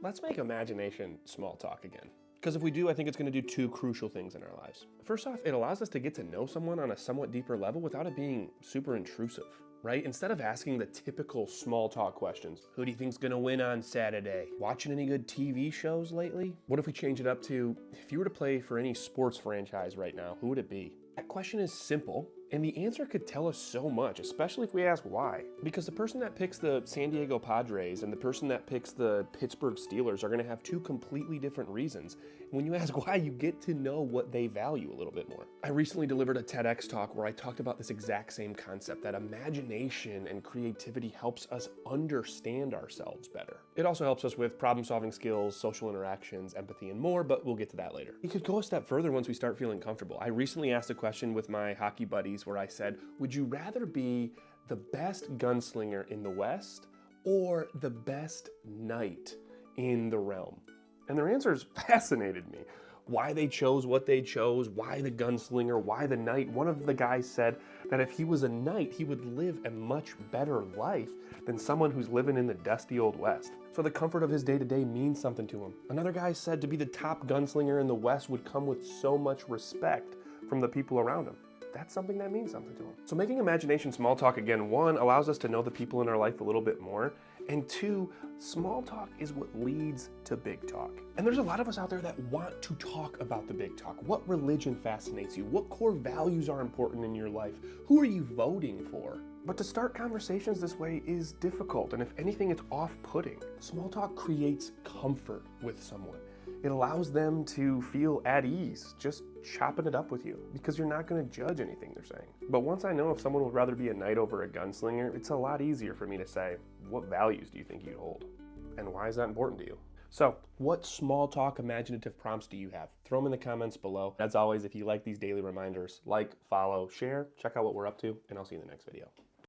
Let's make imagination small talk again. Because if we do, I think it's going to do two crucial things in our lives. First off, it allows us to get to know someone on a somewhat deeper level without it being super intrusive, right? Instead of asking the typical small talk questions, who do you think's going to win on Saturday? Watching any good TV shows lately? What if we change it up to, if you were to play for any sports franchise right now, who would it be? That question is simple, and the answer could tell us so much, especially if we ask why. Because the person that picks the San Diego Padres and the person that picks the Pittsburgh Steelers are going to have two completely different reasons. And when you ask why, you get to know what they value a little bit more. I recently delivered a TEDx talk where I talked about this exact same concept, that imagination and creativity helps us understand ourselves better. It also helps us with problem-solving skills, social interactions, empathy, and more, but we'll get to that later. We could go a step further once we start feeling comfortable. I recently asked a question with my hockey buddies where I said, would you rather be the best gunslinger in the West or the best knight in the realm? And their answers fascinated me. Why they chose what they chose, why the gunslinger, why the knight. One of the guys said that if he was a knight, he would live a much better life than someone who's living in the dusty old West. So the comfort of his day-to-day means something to him. Another guy said to be the top gunslinger in the West would come with so much respect from the people around him. That's something that means something to him. So making imagination small talk, again, one, allows us to know the people in our life a little bit more, and two, small talk is what leads to big talk. And there's a lot of us out there that want to talk about the big talk. What religion fascinates you? What core values are important in your life? Who are you voting for? But to start conversations this way is difficult, and if anything, it's off-putting. Small talk creates comfort with someone. It allows them to feel at ease just chopping it up with you because you're not going to judge anything they're saying. But once I know if someone would rather be a knight over a gunslinger, it's a lot easier for me to say, what values do you think you hold? And why is that important to you? So, what small talk imaginative prompts do you have? Throw them in the comments below. As always, if you like these daily reminders, like, follow, share, check out what we're up to, and I'll see you in the next video.